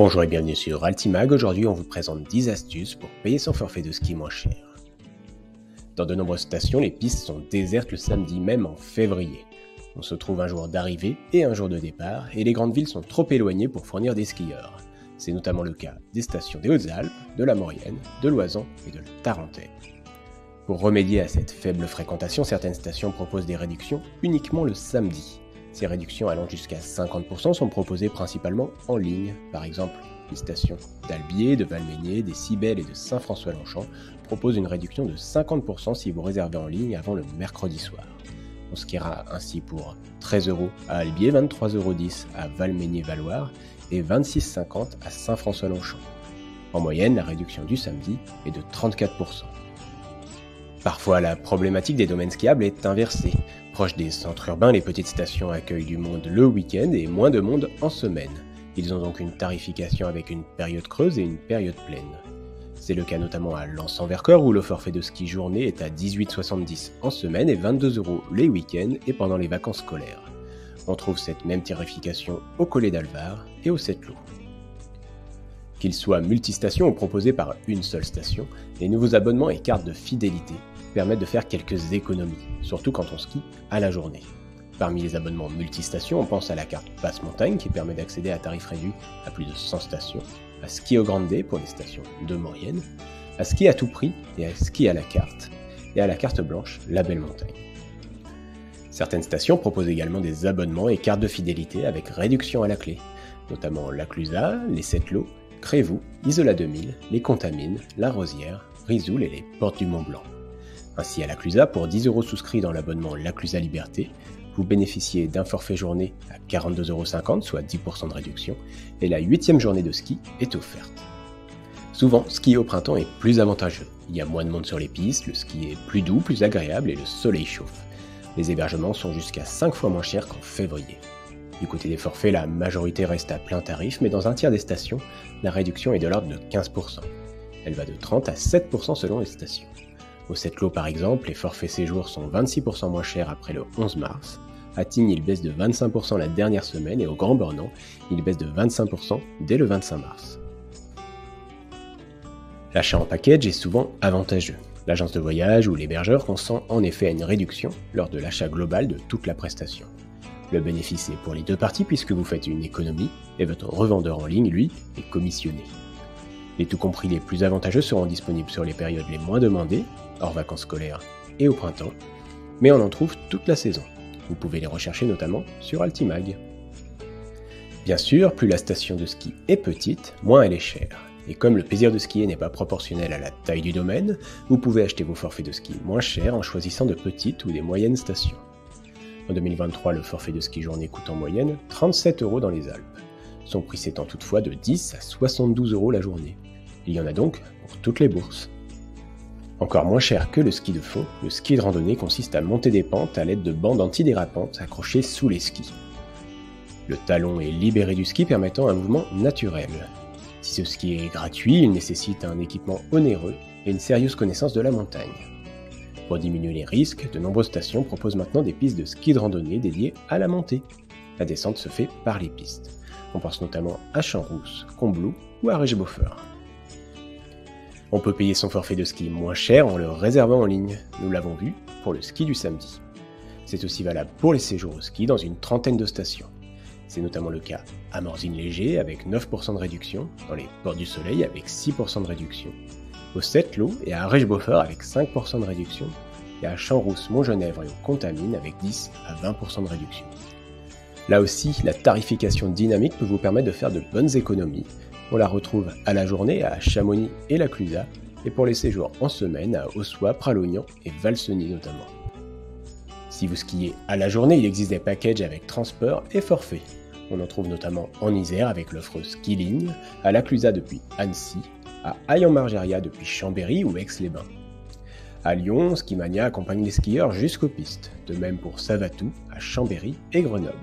Bonjour et bienvenue sur Altimag. Aujourd'hui, on vous présente 10 astuces pour payer son forfait de ski moins cher. Dans de nombreuses stations, les pistes sont désertes le samedi même en février. On se trouve un jour d'arrivée et un jour de départ, et les grandes villes sont trop éloignées pour fournir des skieurs. C'est notamment le cas des stations des Hautes-Alpes, de la Maurienne, de l'Oisans et de la Tarentaise. Pour remédier à cette faible fréquentation, certaines stations proposent des réductions uniquement le samedi. Ces réductions allant jusqu'à 50% sont proposées principalement en ligne. Par exemple, les stations d'Albier, de Valmeinier, des Cybèles et de Saint-François-Longchamp proposent une réduction de 50% si vous réservez en ligne avant le mercredi soir. On skiera ainsi pour 13 € à Albier, 23,10 € à Valmeinier-Valloire et 26,50 € à Saint-François-Longchamp. En moyenne, la réduction du samedi est de 34%. Parfois, la problématique des domaines skiables est inversée. Proches des centres urbains, les petites stations accueillent du monde le week-end et moins de monde en semaine. Ils ont donc une tarification avec une période creuse et une période pleine. C'est le cas notamment à Lens-en-Vercors où le forfait de ski journée est à 18,70 € en semaine et 22 € les week-ends et pendant les vacances scolaires. On trouve cette même tarification au Collet d'Alvar et au Sept-Lô. Qu'ils soient multistations ou proposés par une seule station, les nouveaux abonnements et cartes de fidélité permettent de faire quelques économies, surtout quand on skie à la journée. Parmi les abonnements multistations, on pense à la carte Passe Montagne qui permet d'accéder à tarif réduit à plus de 100 stations, à Ski au Grande pour les stations de Maurienne, à Ski à tout prix et à Ski à la carte, et à la carte blanche La Belle Montagne. Certaines stations proposent également des abonnements et cartes de fidélité avec réduction à la clé, notamment la Clusaz, les Sept-Lô, Crévoux, Isola 2000, les Contamines, la Rosière, Risoul et les Portes du Mont-Blanc. Ainsi, à la Clusaz, pour 10 € souscrits dans l'abonnement La Clusaz Liberté, vous bénéficiez d'un forfait journée à 42,50 €, soit 10% de réduction, et la 8e journée de ski est offerte. Souvent, skier au printemps est plus avantageux. Il y a moins de monde sur les pistes, le ski est plus doux, plus agréable et le soleil chauffe. Les hébergements sont jusqu'à 5 fois moins chers qu'en février. Du côté des forfaits, la majorité reste à plein tarif, mais dans un tiers des stations, la réduction est de l'ordre de 15%. Elle va de 30 à 7% selon les stations. Au Sept-Lô par exemple, les forfaits séjours sont 26% moins chers après le 11 mars. À Tignes, ils baissent de 25% la dernière semaine et au Grand Bornand, ils baissent de 25% dès le 25 mars. L'achat en package est souvent avantageux. L'agence de voyage ou l'hébergeur consent en effet à une réduction lors de l'achat global de toute la prestation. Le bénéfice est pour les deux parties puisque vous faites une économie et votre revendeur en ligne, lui, est commissionné. Les tout compris les plus avantageux seront disponibles sur les périodes les moins demandées, hors vacances scolaires et au printemps, mais on en trouve toute la saison. Vous pouvez les rechercher notamment sur Altimag. Bien sûr, plus la station de ski est petite, moins elle est chère. Et comme le plaisir de skier n'est pas proportionnel à la taille du domaine, vous pouvez acheter vos forfaits de ski moins chers en choisissant de petites ou des moyennes stations. En 2023, le forfait de ski journée coûte en moyenne 37 € dans les Alpes. Son prix s'étend toutefois de 10 à 72 € la journée. Il y en a donc pour toutes les bourses. Encore moins cher que le ski de fond, le ski de randonnée consiste à monter des pentes à l'aide de bandes antidérapantes accrochées sous les skis. Le talon est libéré du ski permettant un mouvement naturel. Si ce ski est gratuit, il nécessite un équipement onéreux et une sérieuse connaissance de la montagne. Pour diminuer les risques, de nombreuses stations proposent maintenant des pistes de ski de randonnée dédiées à la montée. La descente se fait par les pistes. On pense notamment à Champs-Rousses, Combloux ou à Rechboffer. On peut payer son forfait de ski moins cher en le réservant en ligne. Nous l'avons vu pour le ski du samedi. C'est aussi valable pour les séjours au ski dans une trentaine de stations. C'est notamment le cas à Morzine-Léger avec 9% de réduction, dans les Portes du Soleil avec 6% de réduction, au Sept-Lô et à Rechboffer avec 5% de réduction, et à Champs-Rousses, Montgenèvre et aux Contamines avec 10 à 20% de réduction. Là aussi, la tarification dynamique peut vous permettre de faire de bonnes économies. On la retrouve à la journée à Chamonix et la Clusaz, et pour les séjours en semaine à Ossois, Pralognan et Valseny notamment. Si vous skiez à la journée, il existe des packages avec transport et forfait. On en trouve notamment en Isère avec l'offre Ski Ligne, à la Clusaz depuis Annecy, à Haye-en-Margeria depuis Chambéry ou Aix-les-Bains. À Lyon, Skimania accompagne les skieurs jusqu'aux pistes, de même pour Savatou, à Chambéry et Grenoble.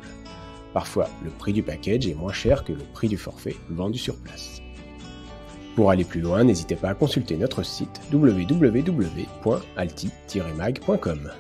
Parfois, le prix du package est moins cher que le prix du forfait vendu sur place. Pour aller plus loin, n'hésitez pas à consulter notre site www.alti-mag.com.